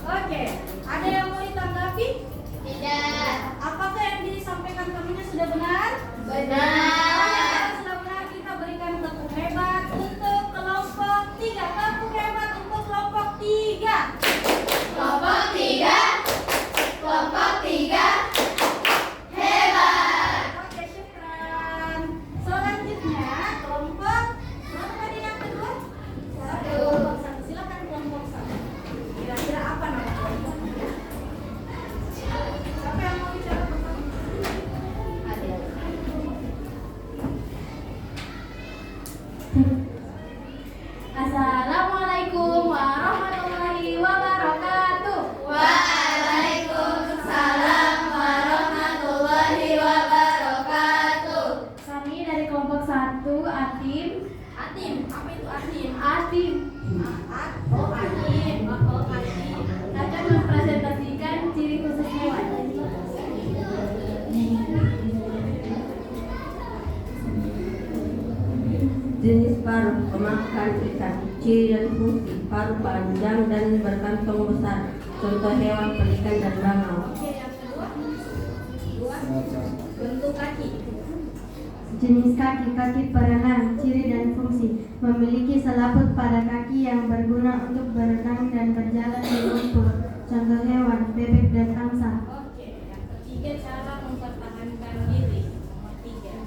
Oke, ada yang mau ditanggapi? Tidak. Apakah yang disampaikan kaminya sudah benar? Benar. Kalau sudah benar, kita berikan tepuk hebat untuk kelompok 3. Tepuk hebat untuk kelompok 3. Kelompok 3. Kelompok 3. Hebat. Oke, syukran. Selanjutnya kelompok mana tadi yang kedua? Kelompok 1. Silakan kelompok 1. Kira-kira apa nama kelompoknya? Siapa yang mau bicara pertama? Assalamualaikum warahmatullahi wabarakatuh. Waalaikumsalam warahmatullahi wabarakatuh. Kami dari kelompok 1 Atim. Atim, apa itu Atim? Atim Oh, Atim. Oh, Atim. akan mempresentasikan ciri khusus hewan. Jenis paruh pemakan ikan, ciri dan fungsi paruh panjang dan berkantong besar. Contoh hewan pelikan dan bangau. Oke, yang kedua. Bentuk kaki. Jenis kaki, kaki berenang, ciri dan fungsi memiliki selaput pada kaki yang berguna untuk berenang dan berjalan di lumpur. Contoh hewan, bebek dan angsa. Oke, yang ketiga cara mempertahankan diri. Nomor 3.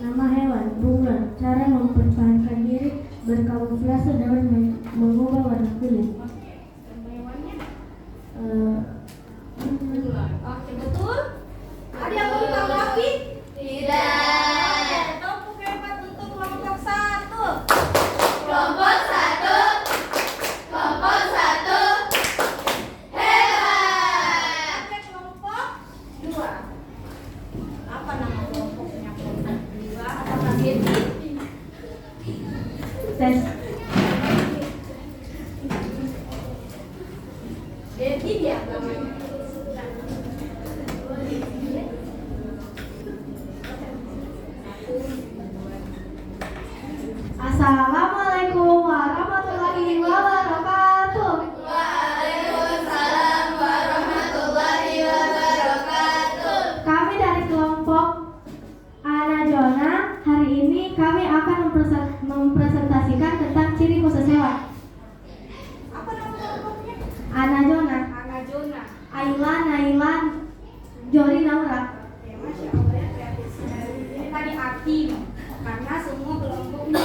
Nama hewan bunglon. Cara mempertahankan diri berkamuflase dengan mengubah warna kulit. Oke, contoh hewannya? Bunglon. Oke, betul. Ada yang mau ditanggapi? Tidak. Oke, tepuk hebat untuk kelompok 1. Kelompok 1. Kelompok 1. Hebat. Oke, kelompok 2. Apa nama kelompoknya kelompok 2? Apakah Dedi? Tes. Dedi dia namanya. Assalamualaikum warahmatullahi wabarakatuh. Waalaikumsalam warahmatullahi wabarakatuh. Kami dari kelompok Ana Jona. Hari ini kami akan mempresentasikan tentang ciri khusus hewan. Apa nama kelompoknya? Ana Jona, Ana Jona. Ayla, Naila, Jori, Naura. Oke, Masya Allah ya kreatif sekali. Ini tadi semua kelompoknya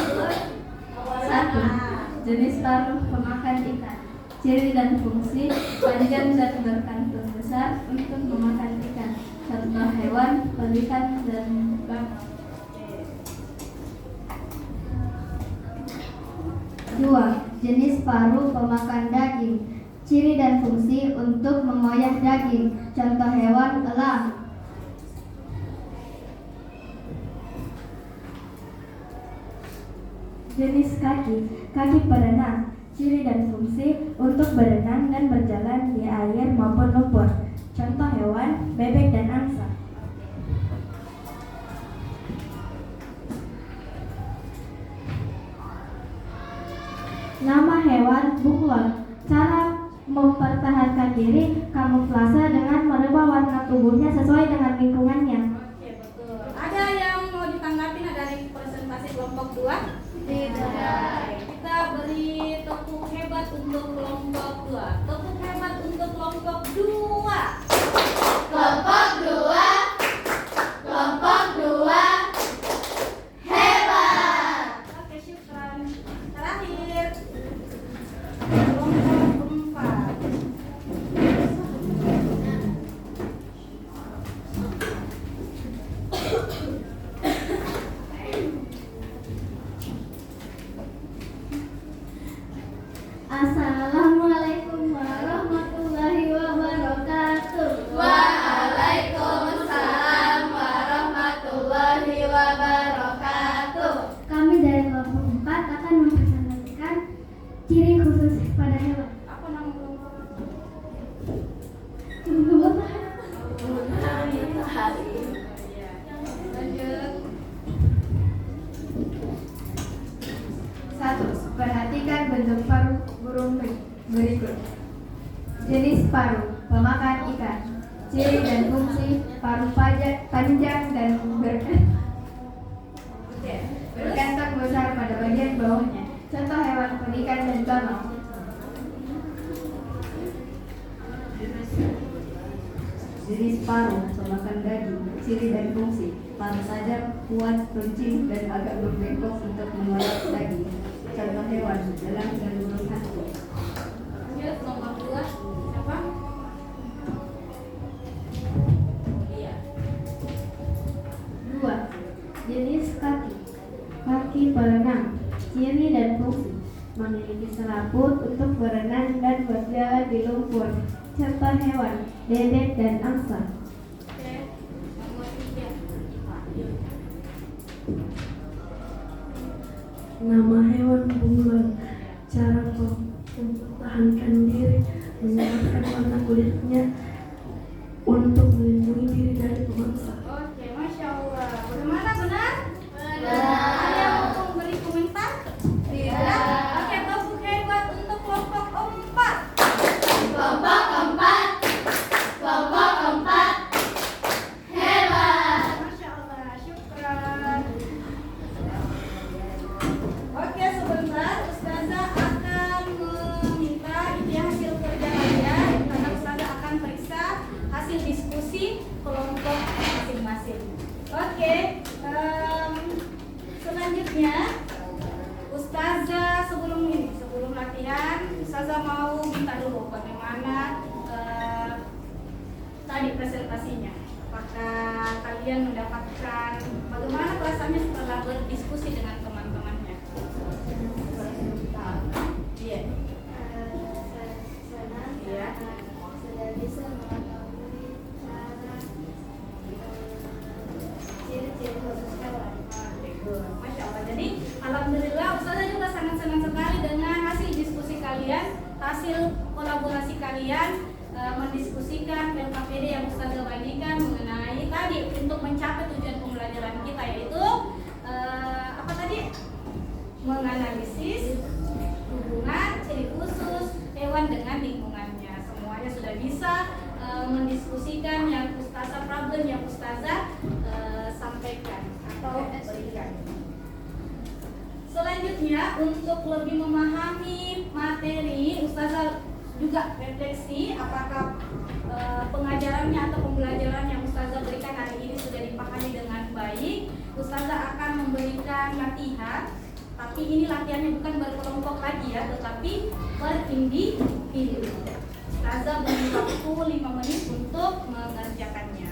Satu, jenis paruh pemakan ikan. Ciri dan fungsi panjang dan berkantung besar untuk memakan ikan. Contoh hewan, pelikan dan bangau. 2. Jenis paruh pemakan daging. Ciri dan fungsi untuk mengoyak daging. Contoh hewan elang. Jenis kaki, kaki berenang. Ciri dan fungsi untuk berenang dan berjalan di air maupun lumpur. Contoh hewan, bebek dan angsa. Nama hewan bunglon. Cara mempertahankan diri, kamuflase dengan merubah warna tubuhnya sesuai dengan lingkungannya. Oke, betul. Ada yang mau ditanggapi dari presentasi kelompok 2? Tidak. Kita beri tepuk hebat untuk kelompok 2. Tepuk hebat untuk kelompok 2. Kelompok 2. Kelompok 2. Hebat. Oke, syukran. Terakhir, kelompok 4. Assalamualaikum warahmatullahi wabarakatuh. Waalaikumsalam warahmatullahi wabarakatuh. Kami dari kelompok 4 akan mempresentasikan ciri khusus pada hewan. Apa nama kelompok? Iya. Lanjut. 1. Perhatikan bentuk paruh burung berikut. Jenis paruh pemakan ikan. Ciri dan fungsi paruh panjang dan berkantong besar pada bagian bawahnya. Contoh hewan pelikan dan bangau. Jenis paruh pemakan daging. Ciri dan fungsi paruh tajam, kuat, runcing, dan agak berbengkok untuk mengoyak daging. Contoh hewan elang dan burung hantu. Lanjut, nomor 2. Siapa? Iya. 2. Jenis kaki. Kaki berenang. Ciri dan fungsi memiliki selaput untuk berenang dan berjalan di lumpur. Contoh hewan, bebek dan angsa. Oke. Nomor 3. Nama hewan bunglon. Cara mempertahankan diri, menyamakan warna kulitnya untuk melindungi diri dari pemangsa. Oke, Masya Allah. Bagaimana, benar? Benar. Ada yang mau memberi komentar? Tidak. Oke, tepuk hebat untuk kelompok 4. Kelompok 4. Kelompok 4. Hebat. Masya Allah, syukran. Oke, sebentar Ustazah akan meminta ini hasil kerja kalian karena Ustazah akan periksa hasil diskusi kelompok masing-masing. Oke, selanjutnya Ustazah sebelum latihan Ustazah mau minta dulu bagaimana tadi presentasinya. Apakah kalian mendapatkan bagaimana perasaannya setelah berdiskusi dengan teman-temannya? Iya. Iya. Sudah bisa mengetahui cara ciri-ciri khusus hewan. Masya Allah. Jadi alhamdulillah Ustazah juga sangat senang sekali dengan hasil diskusi kalian, hasil kolaborasi kalian mendiskusikan LKPD yang Ustazah bagikan mengenai tadi untuk mencapai tujuan pembelajaran kita, yaitu apa tadi? Menganalisis hubungan ciri khusus hewan dengan lingkungannya. Semuanya sudah bisa mendiskusikan yang Ustazah problem yang Ustazah sampaikan atau berikan. Selanjutnya untuk lebih memahami materi, Ustazah juga refleksi apakah pengajarannya atau pembelajaran yang Ustazah berikan hari ini sudah dipahami dengan baik. Ustazah akan memberikan latihan, tapi ini latihannya bukan berkelompok lagi ya, tetapi berindividu. Ustazah beri waktu 5 menit untuk mengerjakannya.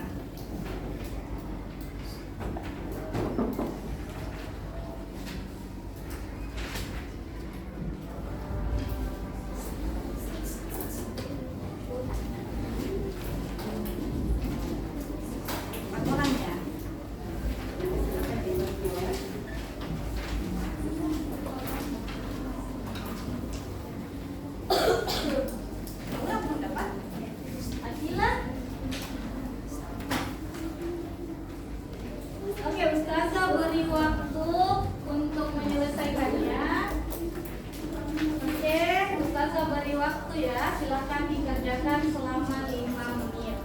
Oke, Ustazah beri waktu untuk menyelesaikannya. Oke, Ustazah beri waktu ya. Silakan dikerjakan selama 5 menit.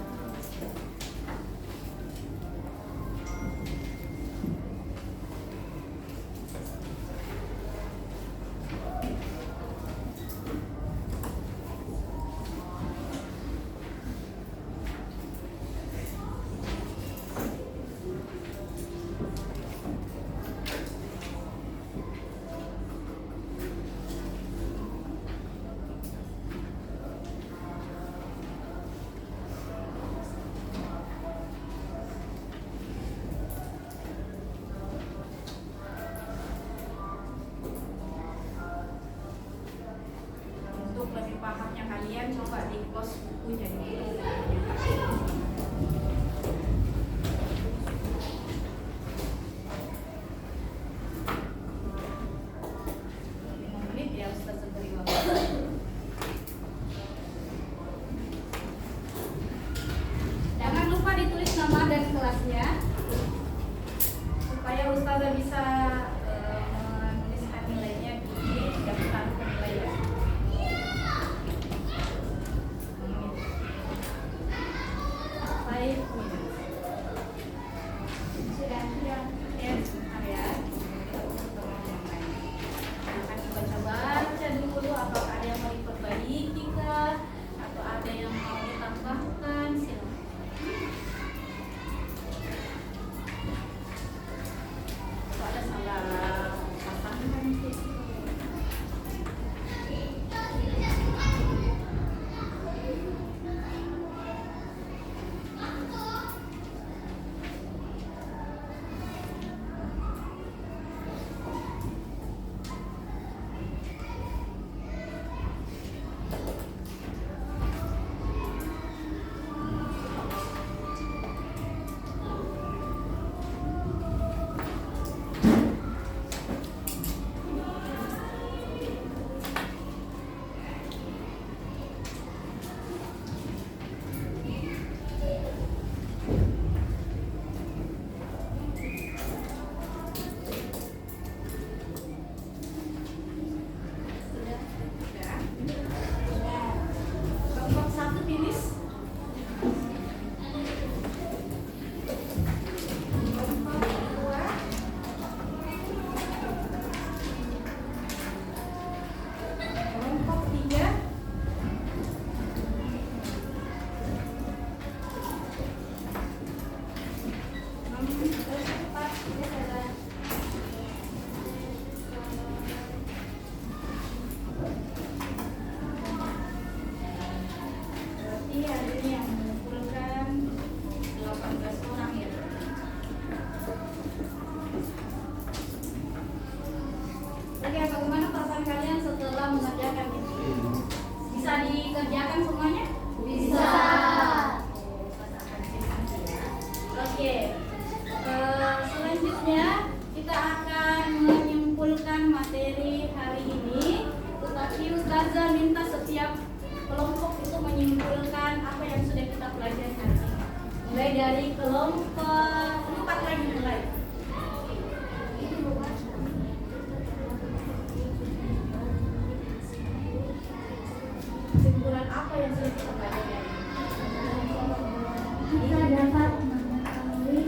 Untuk lebih pahamnya kalian coba di close bukunya dulu. Ya, Ustazah beri waktu. Jangan lupa ditulis nama dan kelasnya supaya Ustazah bisa menuliskan nilainya di daftar penilaian. Baik, sudah ya, sebentar ya. Akan dibaca-baca dulu apakah ada yang mau diperbaiki kah, atau ada yang mau ditambahkan. Silakan. Kalau ada salah pasangan sih. Kelompok 1 finish. Kelompok 2. Kelompok 3. Berarti hari ini yang mengumpulkan 18 orang ya. Oke, bagaimana perasaan kalian setelah mengerjakan ini? Bisa dikerjakan semuanya? Bisa. Oke, selanjutnya kita akan menyimpulkan materi hari ini. Tetapi Ustazah minta setiap kelompok itu menyimpulkan apa yang sudah kita pelajari hari ini. Mulai dari kelompok 4 lagi mulai. Kesimpulan apa yang sudah kita pelajari? Kita dapat mengetahui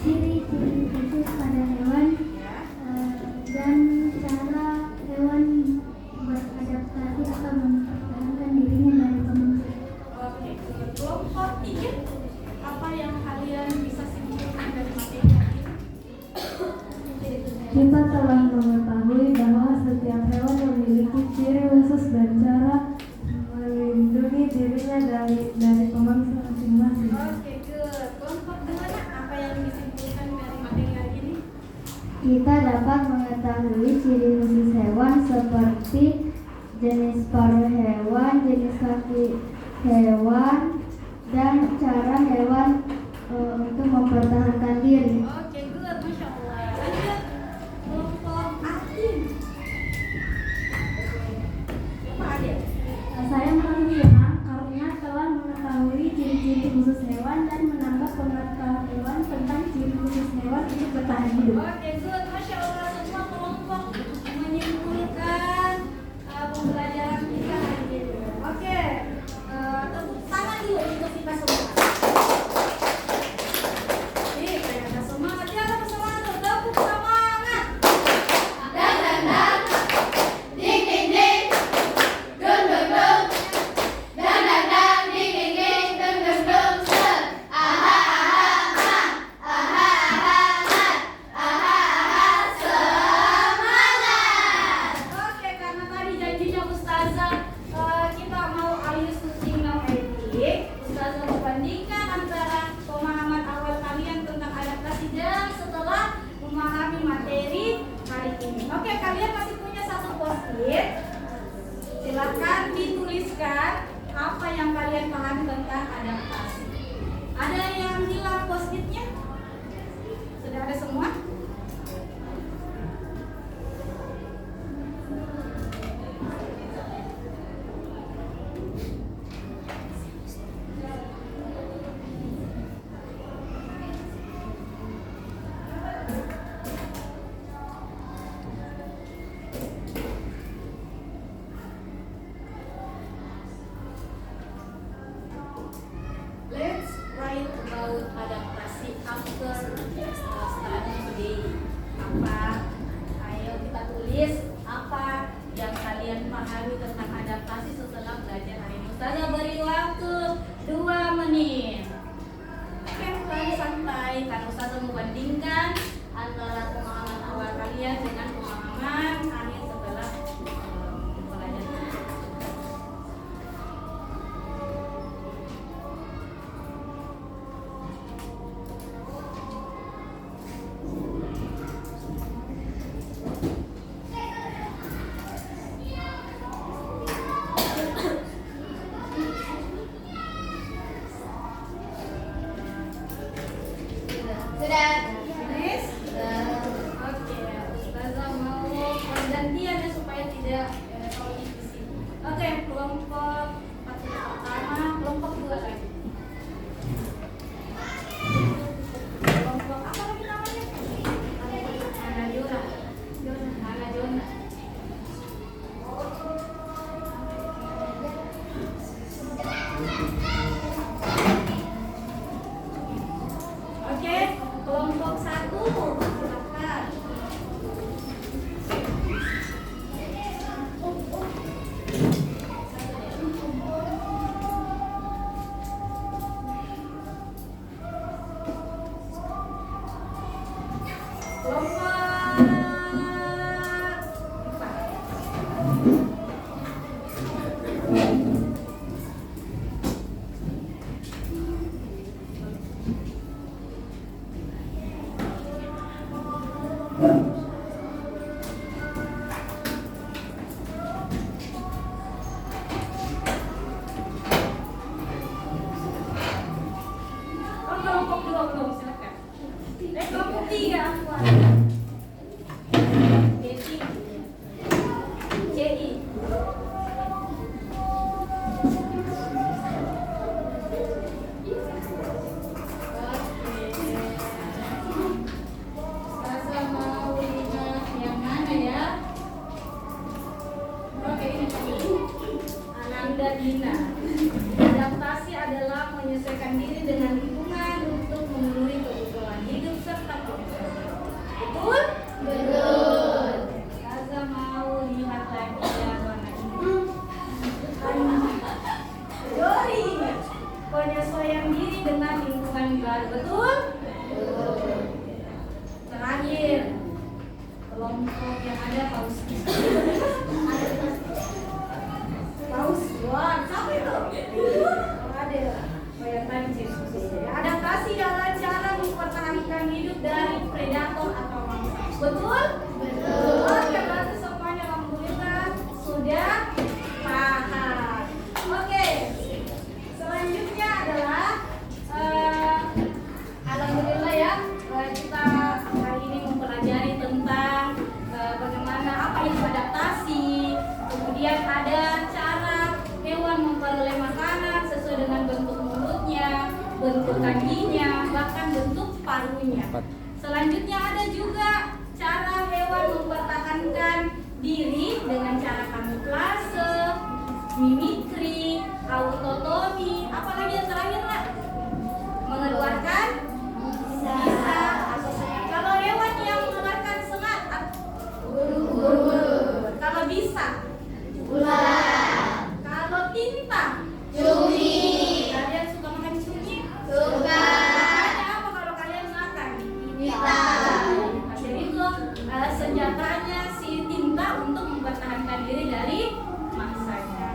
ciri-ciri khusus pada hewan Ya. dan cara hewan beradaptasi atau mempertahankan dirinya dari manusia. Oke, kelompok 3 apa yang kalian bisa simpulkan dari materi hari ini? Kita telah mengetahui bahwa setiap hewan memiliki ciri khusus dan cara melindungi dirinya dari pemangsa masing-masing. Oke, good. Kelompok gimana? Apa yang disimpulkan dari materi hari ini? Kita dapat mengetahui ciri khusus hewan seperti jenis paruh hewan, jenis kaki hewan, dan cara hewan untuk mempertahankan diri. Oke, good. Masya Allah. Lanjut. Kelompok Atin. Apa Adil? Saya merasa senang karena telah mengetahui ciri-ciri khusus hewan dan menambah pengetahuan tentang ciri khusus hewan untuk bertahan hidup. Oke, good. Masya Allah. Semua kelompok menyimpulkan pembelajaran kita hari ini. Oke. Tepuk tangan dulu untuk kita semua. Nih, kayak ada semangat. Ya, tepuk semangat dulu. Tepuk semangat. Dang dang dang, ding ding ding, dung dung dung, dang dang dang, ding ding ding, dung dung dung, set. Aha aha aha, aha aha aha, aha aha, semangat. Oke, karena tadi janjinya Ustazah kita mau Ayus Tinggal Edik, Ustazah membandingkan antara pemahaman awal kalian tentang adaptasi dan setelah memahami materi hari ini. Oke, kalian masih punya satu post-it. Silakan dituliskan apa yang kalian pahami tentang adaptasi. Ada yang hilang post-itnya? Sudah ada semua? Let's write about adaptasi after studying today. Apa? Ayo kita tulis apa yang kalian pahami tentang adaptasi setelah belajar hari ini. Ustazah beri waktu 2 menit. Oke, santai karena Ustazah membandingkan antara pemahaman awal kalian dengan pemahaman akhir setelah pelajaran. Sudah. Finish? Oke, Ustazah mau pergantian ya supaya tidak terlalu di sini. Oke, kelompok pertama, kelompok 2 lagi. Kelompok apa lagi namanya? Ana Jona. Ana Jona. Oke, kelompok 1 silakan. Kelompok 2 belum, silakan. Kelompok 3 aku ada. Desi. CI. Ustazah mau lihat yang mana ya? Oke, ini tadi. Ananda Dina. Adaptasi adalah menyesuaikan diri dengan lingkungan untuk memenuhi kebutuhan hidup serta kebutuhan. giginya, bahkan bentuk paruhnya. Selanjutnya ada juga cara hewan mempertahankan diri dengan cara kamuflase, mimikri, autotomi, apalagi yang terakhir Nak? Mengeluarkan bisa. Kalau hewan yang mengeluarkan sengat, kalau bisa, ular, kalau tinta, cumi, kalian suka makan cumi? suka, Makanya apa kalau kalian makan? Tinta. Jadi itu senjatanya si tinta untuk mempertahankan diri dari mangsanya.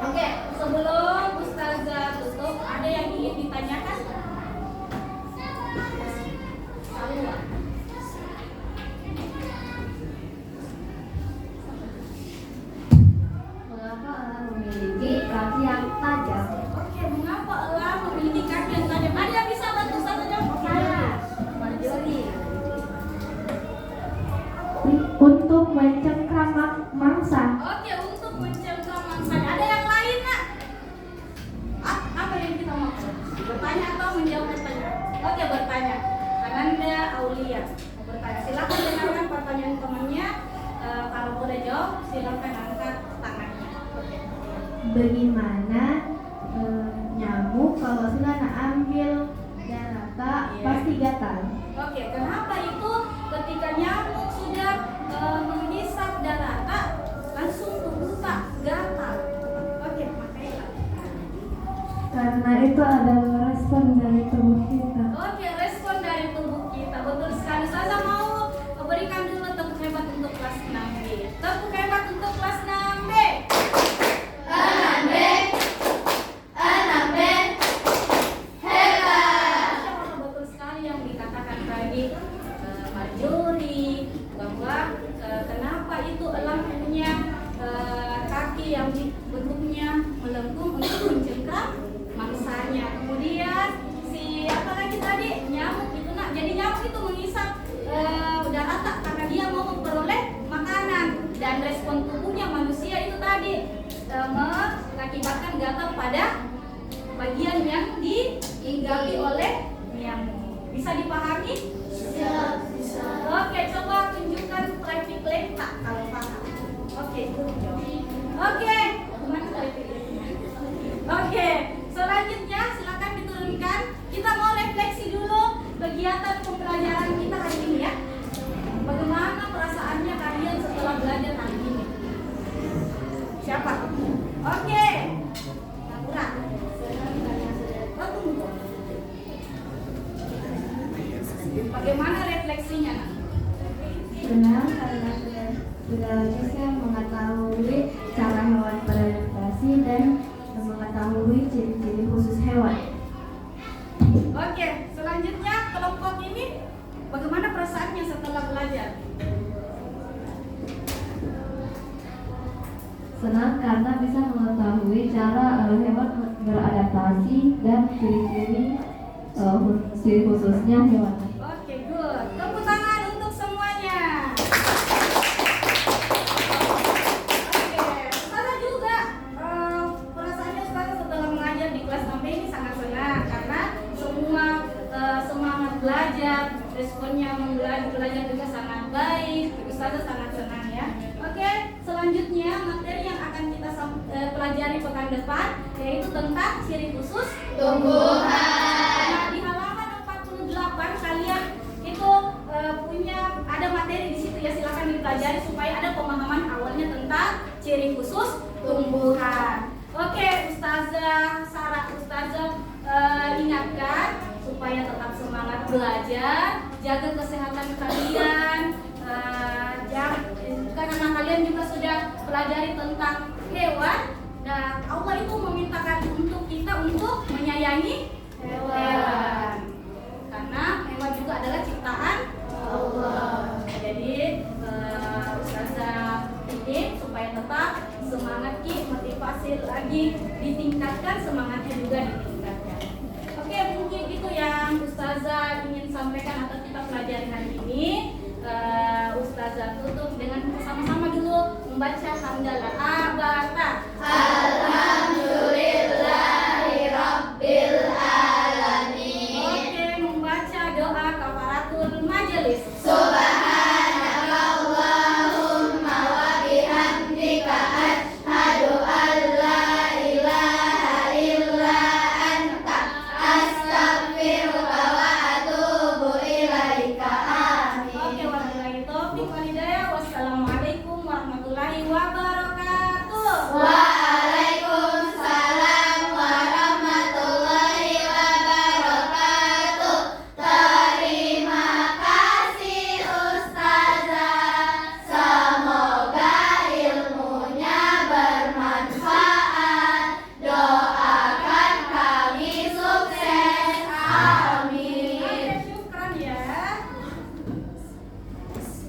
Oke, sebelum Ustazah tutup, ada yang ingin ditanyakan? Salwa. Mengapa elang memiliki kaki yang tajam? Oke, mengapa elang memiliki kaki yang tajam? Ada yang bisa bantu Ustazah jawab? Oke. Marjorie. Untuk mencengkram mangsa. Oke, untuk mencegah mangsanya. Ada yang lain Nak? Apa yang kita mau? Bertanya atau menjawab pertanyaan? Oke, bertanya. Ananda Aulia mau bertanya. Silakan dengarkan pertanyaan temannya. Kalau boleh jawab, silakan angkat tangannya. Oke. Bagaimana nyamuk kalau sudah nak ambil darata Iya. pasti gatal? Oke, kenapa itu ketika nyamuk sudah menghisap darata langsung tubuh tak gatal? Oke, makanya. Karena itu adalah respon dari tubuh kita. Oke, respon dari tubuh kita. Betul sekali. Saya mau berikan dulu tepuk hebat untuk kelas 6B. Tepuk hebat untuk kelas 6B. Betul sekali yang dikatakan tadi Marjorie bahwa kenapa itu elang punya kaki yang bentuknya melengkung untuk mencengkram mangsanya. Kemudian si apa lagi tadi nyamuk itu Nak. Jadi nyamuk itu menghisap darata karena dia mau memperoleh makanan, dan respon tubuhnya manusia itu tadi mengakibatkan gatal pada bagian yang diinggapi oleh nyamuk. Bisa dipahami? Bisa. Oke, coba tunjukkan traffic light tak kalau paham. Oke, oke, mana traffic light-nya? Oke, selanjutnya silakan diturunkan. Kita mau refleksi dulu kegiatan pembelajaran kita hari ini ya. Bagaimana perasaannya kalian setelah belajar hari ini? Siapa? Oke. Laura. Tunggu. Bagaimana refleksinya Nak? Senang karena sudah bisa mengetahui cara hewan beradaptasi dan mengetahui ciri-ciri khusus hewan. Oke, selanjutnya kelompok ini bagaimana perasaannya setelah belajar? Senang karena bisa mengetahui cara hewan beradaptasi dan ciri-ciri khususnya hewan. Oke, good. Tepuk tangan untuk semuanya. Oke, Ustazah juga perasaannya Ustazah setelah mengajar di kelas 6B ini sangat senang karena semua semangat belajar, responnya belajar juga sangat baik. Ustazah sangat senang ya. Oke, selanjutnya materi yang akan kita pelajari pekan depan yaitu tentang ciri khusus tumbuhan. Nah, di halaman 48 kalian itu punya ada materi di situ ya, silakan dipelajari supaya ada pemahaman awalnya tentang ciri khusus tumbuhan. Oke, Ustazah Sarah, Ustazah ingatkan supaya tetap semangat belajar, jaga kesehatan kalian, karena kalian juga sudah pelajari tentang hewan dan Allah itu memintakan untuk kita untuk menyayangi hewan. Karena hewan juga adalah ciptaan Allah. Jadi Ustazah ini supaya tetap semangat motivasi lagi ditingkatkan, semangatnya juga ditingkatkan. Oke, mungkin itu yang Ustazah ingin sampaikan atau kita pelajari hari ini. Ustazah tutup dengan sama-sama dulu membaca hamdalah abata.